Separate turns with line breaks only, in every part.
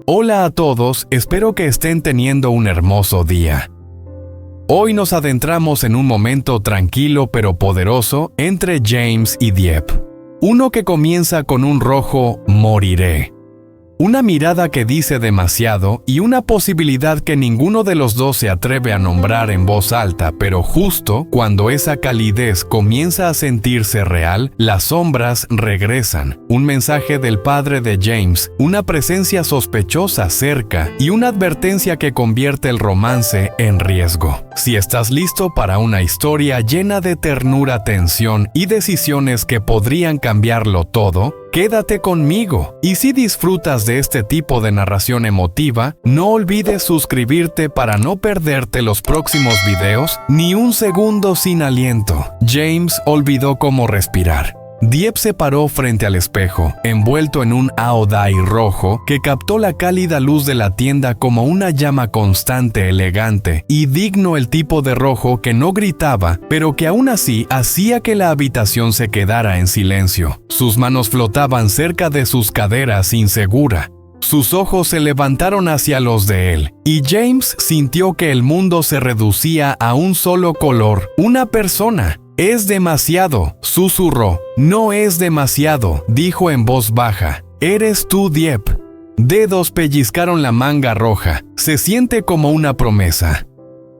Hola a todos, espero que estén teniendo un hermoso día. Hoy nos adentramos en un momento tranquilo pero poderoso entre James y Dieppe. Uno que comienza con un rojo "moriré". Una mirada que dice demasiado y una posibilidad que ninguno de los dos se atreve a nombrar en voz alta, pero justo cuando esa calidez comienza a sentirse real, las sombras regresan. Un mensaje del padre de James, una presencia sospechosa cerca y una advertencia que convierte el romance en riesgo. Si estás listo para una historia llena de ternura, tensión y decisiones que podrían cambiarlo todo, quédate conmigo. Y si disfrutas de este tipo de narración emotiva, no olvides suscribirte para no perderte los próximos videos ni un segundo sin aliento. James olvidó cómo respirar. Dieppe se paró frente al espejo, envuelto en un aodai rojo que captó la cálida luz de la tienda como una llama constante, elegante y digno, el tipo de rojo que no gritaba, pero que aún así hacía que la habitación se quedara en silencio. Sus manos flotaban cerca de sus caderas, insegura. Sus ojos se levantaron hacia los de él, y James sintió que el mundo se reducía a un solo color, una persona. «Es demasiado», susurró. «No es demasiado», dijo en voz baja. «Eres tú, Dieppe». Dedos pellizcaron la manga roja. «Se siente como una promesa»,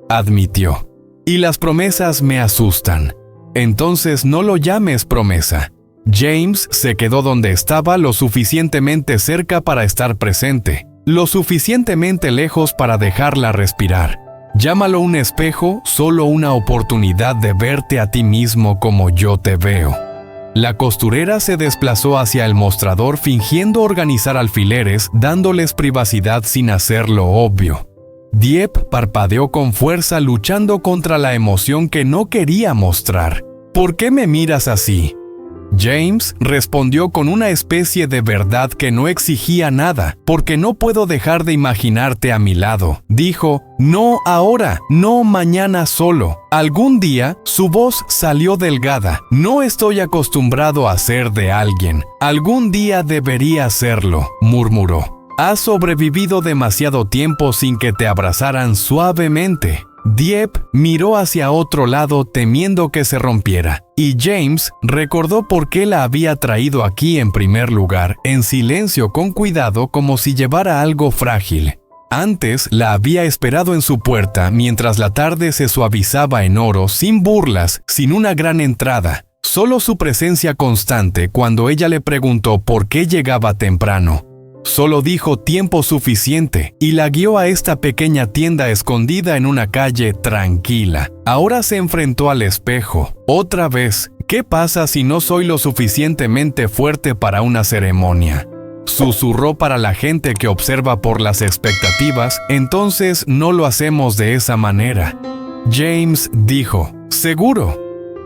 admitió. «Y las promesas me asustan». «Entonces no lo llames promesa». James se quedó donde estaba, lo suficientemente cerca para estar presente, lo suficientemente lejos para dejarla respirar. Llámalo un espejo, solo una oportunidad de verte a ti mismo como yo te veo. La costurera se desplazó hacia el mostrador fingiendo organizar alfileres, dándoles privacidad sin hacerlo obvio. Dieppe parpadeó con fuerza, luchando contra la emoción que no quería mostrar. «¿Por qué me miras así?». James respondió con una especie de verdad que no exigía nada. «Porque no puedo dejar de imaginarte a mi lado», dijo. «No ahora, no mañana solo. Algún día». Su voz salió delgada. «No estoy acostumbrado a ser de alguien. Algún día debería serlo», murmuró. «Has sobrevivido demasiado tiempo sin que te abrazaran suavemente». Dieppe miró hacia otro lado temiendo que se rompiera, y James recordó por qué la había traído aquí en primer lugar, en silencio, con cuidado, como si llevara algo frágil. Antes la había esperado en su puerta mientras la tarde se suavizaba en oro, sin burlas, sin una gran entrada, solo su presencia constante cuando ella le preguntó por qué llegaba temprano. Solo dijo tiempo suficiente y la guió a esta pequeña tienda escondida en una calle tranquila. Ahora se enfrentó al espejo. Otra vez, ¿qué pasa si no soy lo suficientemente fuerte para una ceremonia?, susurró para la gente que observa por las expectativas. «Entonces no lo hacemos de esa manera». James dijo, «Seguro.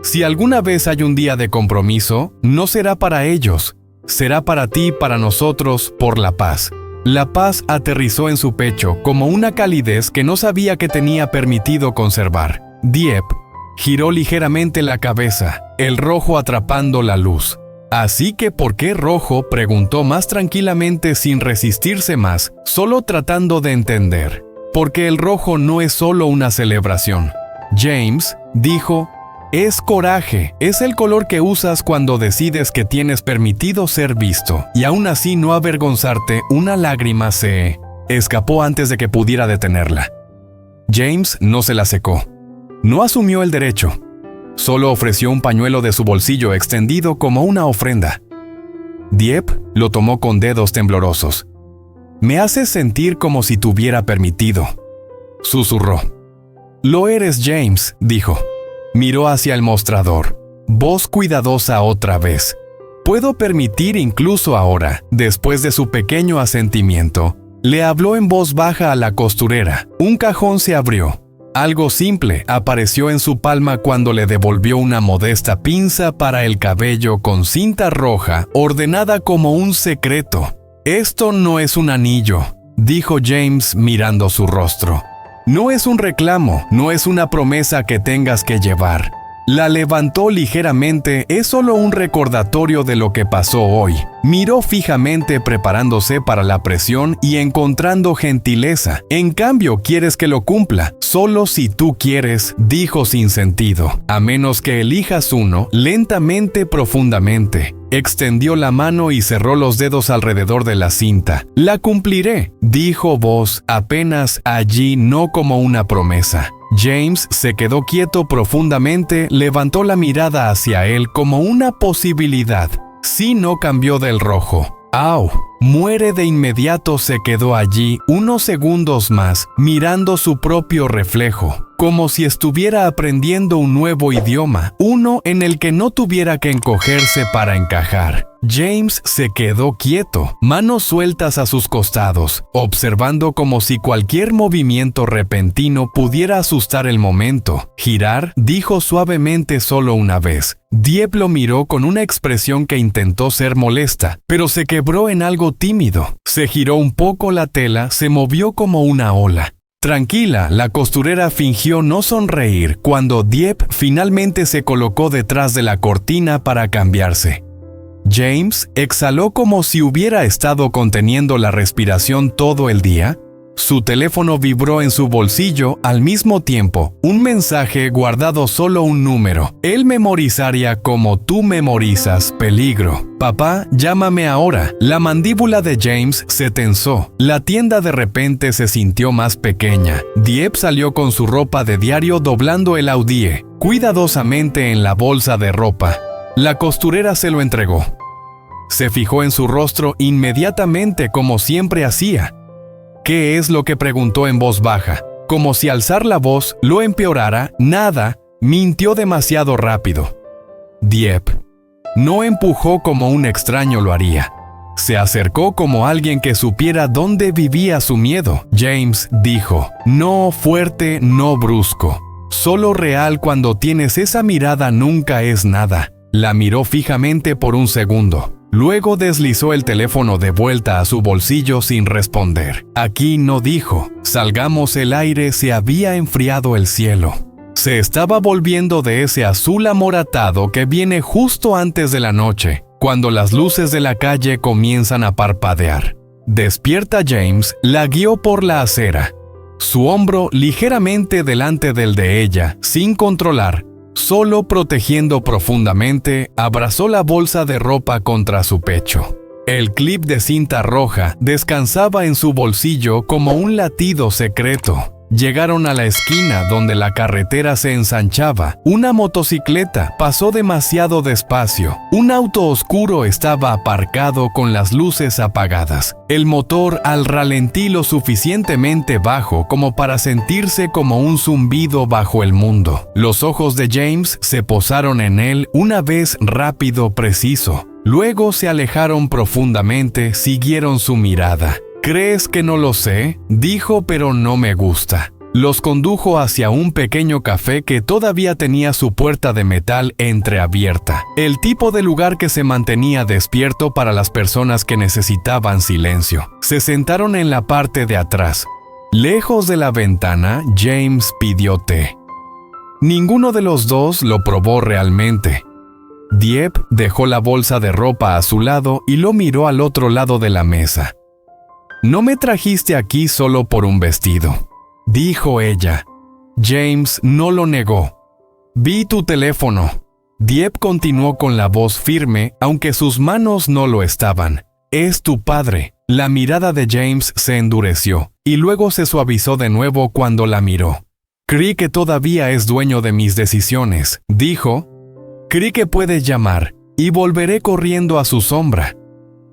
Si alguna vez hay un día de compromiso, no será para ellos. Será para ti, para nosotros, por la paz». La paz aterrizó en su pecho como una calidez que no sabía que tenía permitido conservar. Dieppe giró ligeramente la cabeza, el rojo atrapando la luz. «Así que, ¿por qué rojo?», preguntó más tranquilamente, sin resistirse más, solo tratando de entender. «Porque el rojo no es solo una celebración». James dijo, «Es coraje, es el color que usas cuando decides que tienes permitido ser visto, y aún así no avergonzarte». Una lágrima se escapó antes de que pudiera detenerla. James no se la secó. No asumió el derecho. Solo ofreció un pañuelo de su bolsillo extendido como una ofrenda. Dieppe lo tomó con dedos temblorosos. «Me haces sentir como si te hubiera permitido», susurró. «Lo eres, James», dijo. Miró hacia el mostrador. Voz cuidadosa otra vez. «Puedo permitir incluso ahora». Después de su pequeño asentimiento, le habló en voz baja a la costurera. Un cajón se abrió. Algo simple apareció en su palma cuando le devolvió una modesta pinza para el cabello con cinta roja, ordenada como un secreto. «Esto no es un anillo», dijo James mirando su rostro. «No es un reclamo, no es una promesa que tengas que llevar. La levantó ligeramente. Es solo un recordatorio de lo que pasó hoy. Miró fijamente preparándose para la presión y encontrando gentileza. En cambio, quieres que lo cumpla. Solo si tú quieres, dijo sin sentido. A menos que elijas uno, lentamente, profundamente. Extendió la mano y cerró los dedos alrededor de la cinta. La cumpliré, dijo voz, apenas allí, no como una promesa. James se quedó quieto profundamente, levantó la mirada hacia él como una posibilidad. Sí, no cambió del rojo. ¡Au! Muere de inmediato. Se quedó allí unos segundos más, mirando su propio reflejo, como si estuviera aprendiendo un nuevo idioma, uno en el que no tuviera que encogerse para encajar. James se quedó quieto, manos sueltas a sus costados, observando como si cualquier movimiento repentino pudiera asustar el momento. Girar, dijo suavemente solo una vez. Dieppe lo miró con una expresión que intentó ser molesta, pero se quebró en algo tímido. Se giró un poco la tela, se movió como una ola. Tranquila, la costurera fingió no sonreír cuando Dieppe finalmente se colocó detrás de la cortina para cambiarse. James exhaló como si hubiera estado conteniendo la respiración todo el día. Su teléfono vibró en su bolsillo al mismo tiempo, un mensaje guardado, solo un número. Él memorizaría como tú memorizas, peligro. Papá, llámame ahora. La mandíbula de James se tensó. La tienda de repente se sintió más pequeña. Dieppe salió con su ropa de diario, doblando el audie cuidadosamente en la bolsa de ropa. La costurera se lo entregó. Se fijó en su rostro inmediatamente, como siempre hacía. ¿Qué es lo que preguntó en voz baja? Como si alzar la voz lo empeorara. Nada, mintió demasiado rápido. Dieppe no empujó como un extraño lo haría. Se acercó como alguien que supiera dónde vivía su miedo. James dijo, no fuerte, no brusco. Solo real. Cuando tienes esa mirada nunca es nada. La miró fijamente por un segundo. Luego deslizó el teléfono de vuelta a su bolsillo sin responder. Aquí no, dijo. Salgamos. El aire se había enfriado, el cielo se estaba volviendo de ese azul amoratado que viene justo antes de la noche, cuando las luces de la calle comienzan a parpadear. Despierta. James la guió por la acera, su hombro ligeramente delante del de ella, sin controlar. Solo protegiendo profundamente, abrazó la bolsa de ropa contra su pecho. El clip de cinta roja descansaba en su bolsillo como un latido secreto. Llegaron a la esquina donde la carretera se ensanchaba. Una motocicleta pasó demasiado despacio. Un auto oscuro estaba aparcado con las luces apagadas. El motor al ralentí lo suficientemente bajo como para sentirse como un zumbido bajo el mundo. Los ojos de James se posaron en él una vez, rápido, preciso. Luego se alejaron profundamente, siguieron su mirada. ¿Crees que no lo sé? Dijo, pero no me gusta. Los condujo hacia un pequeño café que todavía tenía su puerta de metal entreabierta. El tipo de lugar que se mantenía despierto para las personas que necesitaban silencio. Se sentaron en la parte de atrás. Lejos de la ventana, James pidió té. Ninguno de los dos lo probó realmente. Dieppe dejó la bolsa de ropa a su lado y lo miró al otro lado de la mesa. No me trajiste aquí solo por un vestido, dijo ella. James no lo negó. Vi tu teléfono. Dieppe continuó con la voz firme, aunque sus manos no lo estaban. Es tu padre. La mirada de James se endureció, y luego se suavizó de nuevo cuando la miró. Creí que todavía es dueño de mis decisiones, dijo. Creí que puedes llamar, y volveré corriendo a su sombra.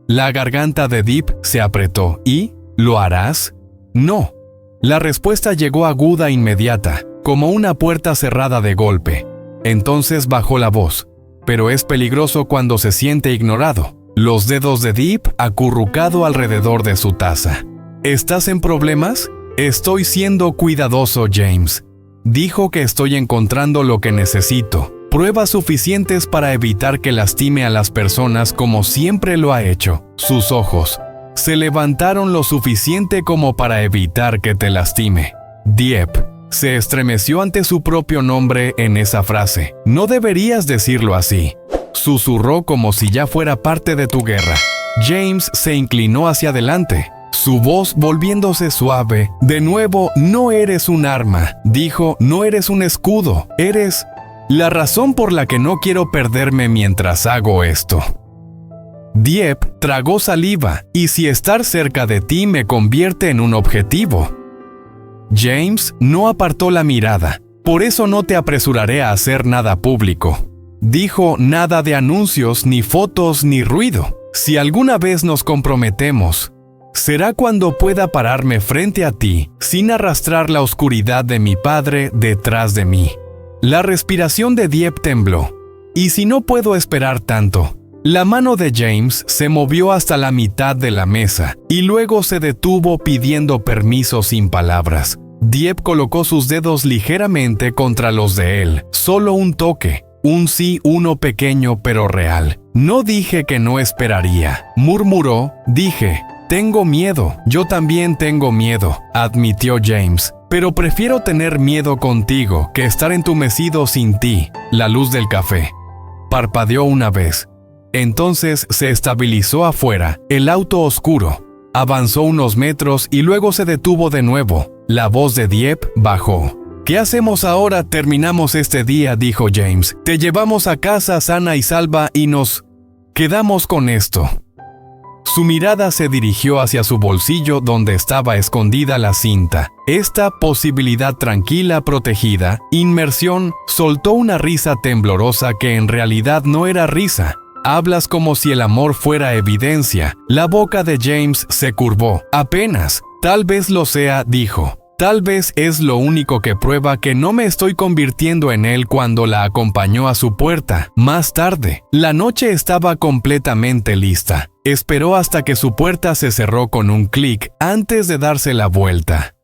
La garganta de Dieppe se apretó. ¿Y? ¿Lo harás? No. La respuesta llegó aguda, inmediata, como una puerta cerrada de golpe. Entonces bajó la voz. Pero es peligroso cuando se siente ignorado. Los dedos de Dieppe acurrucado alrededor de su taza. ¿Estás en problemas? Estoy siendo cuidadoso, James. Dijo que estoy encontrando lo que necesito. Pruebas suficientes para evitar que lastime a las personas como siempre lo ha hecho. Sus ojos se levantaron lo suficiente como para evitar que te lastime. Dieppe Se estremeció ante su propio nombre en esa frase. No deberías decirlo así. Susurró como si ya fuera parte de tu guerra. James se inclinó hacia adelante, su voz volviéndose suave. De nuevo, no eres un arma, dijo, no eres un escudo, eres la razón por la que no quiero perderme mientras hago esto. Dieppe tragó saliva, y si estar cerca de ti me convierte en un objetivo. James no apartó la mirada. Por eso no te apresuraré a hacer nada público. Dijo, nada de anuncios, ni fotos, ni ruido. Si alguna vez nos comprometemos, será cuando pueda pararme frente a ti, sin arrastrar la oscuridad de mi padre detrás de mí. La respiración de Dieppe tembló. ¿Y si no puedo esperar tanto? La mano de James se movió hasta la mitad de la mesa, y luego se detuvo pidiendo permiso sin palabras. Dieppe colocó sus dedos ligeramente contra los de él, solo un toque. Un sí, uno pequeño pero real. No dije que no esperaría, murmuró. Dije, tengo miedo, yo también tengo miedo, admitió James. Pero prefiero tener miedo contigo que estar entumecido sin ti. La luz del café parpadeó una vez. Entonces se estabilizó afuera, el auto oscuro. Avanzó unos metros y luego se detuvo de nuevo. La voz de Dieppe bajó. ¿Qué hacemos ahora? Terminamos este día, dijo James. Te llevamos a casa sana y salva y nos quedamos con esto. Su mirada se dirigió hacia su bolsillo donde estaba escondida la cinta. Esta posibilidad tranquila, protegida, inmersión, soltó una risa temblorosa que en realidad no era risa. Hablas como si el amor fuera evidencia. La boca de James se curvó. Apenas. Tal vez lo sea, dijo. Tal vez es lo único que prueba que no me estoy convirtiendo en él cuando la acompañó a su puerta. Más tarde, la noche estaba completamente lista. Esperó hasta que su puerta se cerró con un clic antes de darse la vuelta.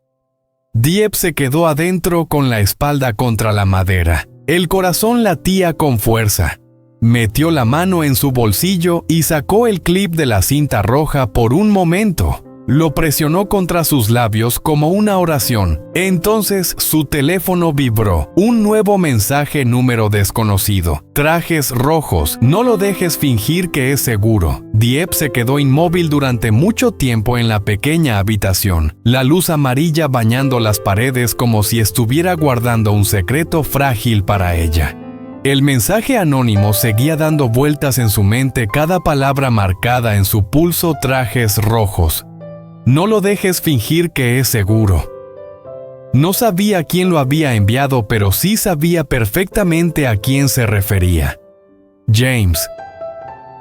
Dieppe se quedó adentro con la espalda contra la madera. El corazón latía con fuerza. Metió la mano en su bolsillo y sacó el clip de la cinta roja por un momento. Lo presionó contra sus labios como una oración. Entonces su teléfono vibró. Un nuevo mensaje número desconocido. Trajes rojos. No lo dejes fingir que es seguro. Dieppe se quedó inmóvil durante mucho tiempo en la pequeña habitación. La luz amarilla bañando las paredes como si estuviera guardando un secreto frágil para ella. El mensaje anónimo seguía dando vueltas en su mente, cada palabra marcada en su pulso. Trajes rojos. No lo dejes fingir que es seguro. No sabía quién lo había enviado, pero sí sabía perfectamente a quién se refería. James.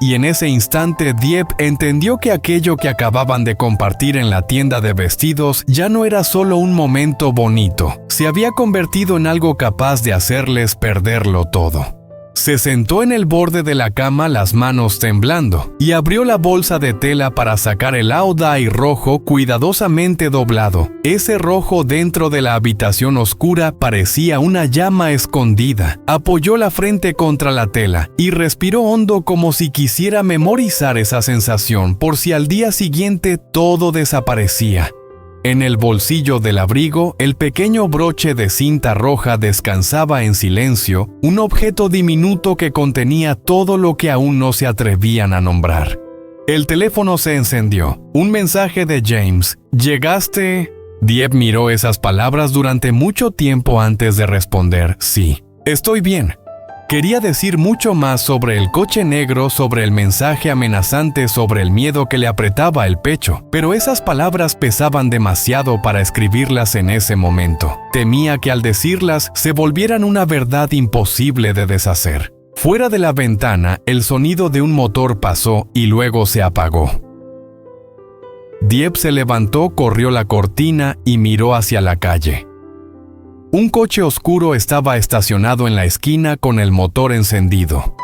Y en ese instante Dieppe entendió que aquello que acababan de compartir en la tienda de vestidos ya no era solo un momento bonito, se había convertido en algo capaz de hacerles perderlo todo. Se sentó en el borde de la cama, las manos temblando, y abrió la bolsa de tela para sacar el Audai rojo cuidadosamente doblado. Ese rojo dentro de la habitación oscura parecía una llama escondida. Apoyó la frente contra la tela y respiró hondo como si quisiera memorizar esa sensación por si al día siguiente todo desaparecía. En el bolsillo del abrigo, el pequeño broche de cinta roja descansaba en silencio, un objeto diminuto que contenía todo lo que aún no se atrevían a nombrar. El teléfono se encendió. Un mensaje de James. ¿Llegaste? Dieppe miró esas palabras durante mucho tiempo antes de responder. Sí, estoy bien. Quería decir mucho más sobre el coche negro, sobre el mensaje amenazante, sobre el miedo que le apretaba el pecho, pero esas palabras pesaban demasiado para escribirlas en ese momento. Temía que al decirlas se volvieran una verdad imposible de deshacer. Fuera de la ventana, el sonido de un motor pasó y luego se apagó. Dieppe se levantó, corrió la cortina y miró hacia la calle. Un coche oscuro estaba estacionado en la esquina con el motor encendido.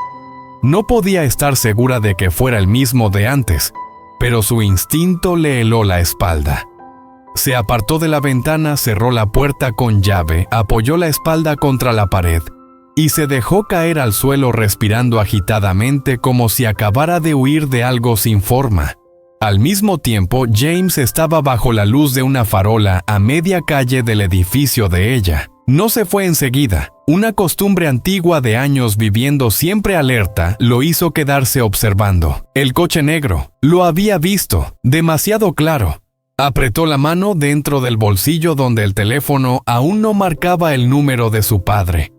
No podía estar segura de que fuera el mismo de antes, pero su instinto le heló la espalda. Se apartó de la ventana, cerró la puerta con llave, apoyó la espalda contra la pared y se dejó caer al suelo respirando agitadamente como si acabara de huir de algo sin forma. Al mismo tiempo, James estaba bajo la luz de una farola a media calle del edificio de ella. No se fue enseguida. Una costumbre antigua de años viviendo siempre alerta lo hizo quedarse observando. El coche negro. Lo había visto. Demasiado claro. Apretó la mano dentro del bolsillo donde el teléfono aún no marcaba el número de su padre.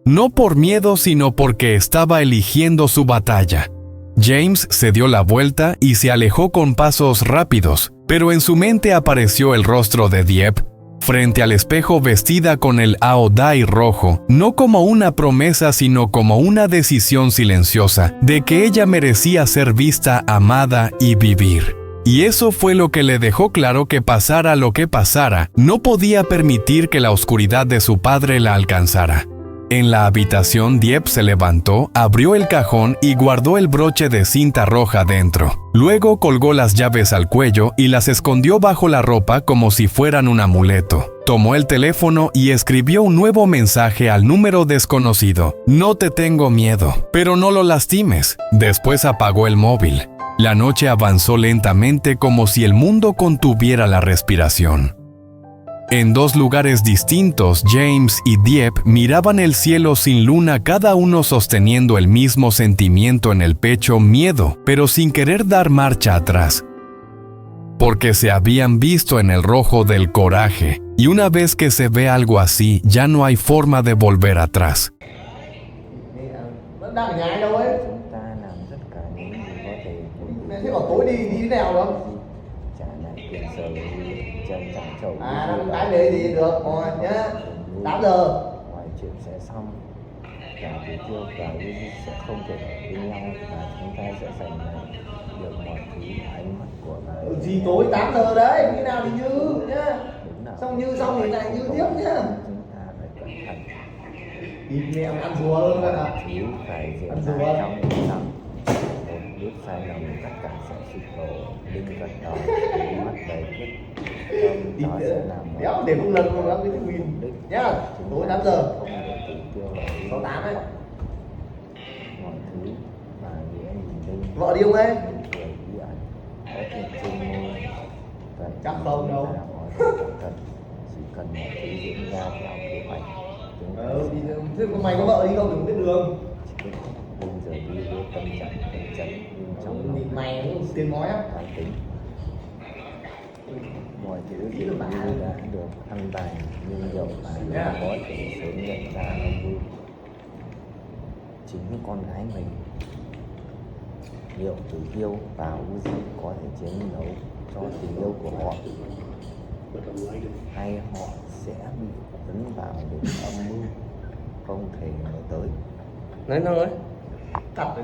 No por miedo, sino porque estaba eligiendo su batalla. James se dio la vuelta y se alejó con pasos rápidos, pero en su mente apareció el rostro de Dieppe, frente al espejo vestida con el aodai rojo, no como una promesa sino como una decisión silenciosa de que ella merecía ser vista, amada y vivir. Y eso fue lo que le dejó claro que pasara lo que pasara, no podía permitir que la oscuridad de su padre la alcanzara. En la habitación, Dieppe se levantó, abrió el cajón y guardó el broche de cinta roja dentro. Luego colgó las llaves al cuello y las escondió bajo la ropa como si fueran un amuleto. Tomó el teléfono y escribió un nuevo mensaje al número desconocido. No te tengo miedo, pero no lo lastimes. Después apagó el móvil. La noche avanzó lentamente como si el mundo contuviera la respiración. En dos lugares distintos, James y Dieppe miraban el cielo sin luna, cada uno sosteniendo el mismo sentimiento en el pecho, miedo, pero sin querer dar marcha atrás. Porque se habían visto en el rojo del coraje, y una vez que se ve algo así, ya no hay forma de volver atrás.
Thế còn tối đi thế nào được? Cái này gì được rồi nhá. 8 giờ.
Mọi chuyện sẽ xong. Cả Thủy Tiêu và Linh sẽ không thể ở bên nhau và chúng ta sẽ giành lại được mọi thứ ở ánh mắt của bà.
Gì tối 8 giờ đấy, như nào thì Như nhá. Xong Như xong thì lại Như tiếp nhá.
Chúng ta phải cẩn thận.
Đi mẹ ăn rùa luôn đó nào.
Thứ phải diễn ra trong im lặng. Một bước sai lầm tất cả sẽ sụp đổ. Linh gật đầu, mắt đầy quyết.
Đi đéo để không lần không lắm cái mình nhá. Tối 8 giờ. 68 đấy.
Mọi thứ mà nghĩa nhìn Linh.
Vợ đi không ấy?
Cười bí ẩn. Có thể trên môi.
Chắc không đâu.
Chỉ cần mọi thứ diễn ra theo kế hoạch.
Thế mày có vợ đi không? Đừng biết đường.
Bây giờ đi với tâm trạng cẩn trọng nhưng trong lòng
Nhìn mày cũng tiếng nói á.
toán tính. Mọi thứ dường như đã được ăn bài nhưng dẫu bà luôn có thể sớm nhận ra niềm vui. Chính con gái mình. Liệu Tử Kiêu và Uzi có thể chiến đấu cho tình yêu của họ, hay họ sẽ bị dẫn vào đến âm mưu không thể ngờ tới.
Nói thôi. Cặp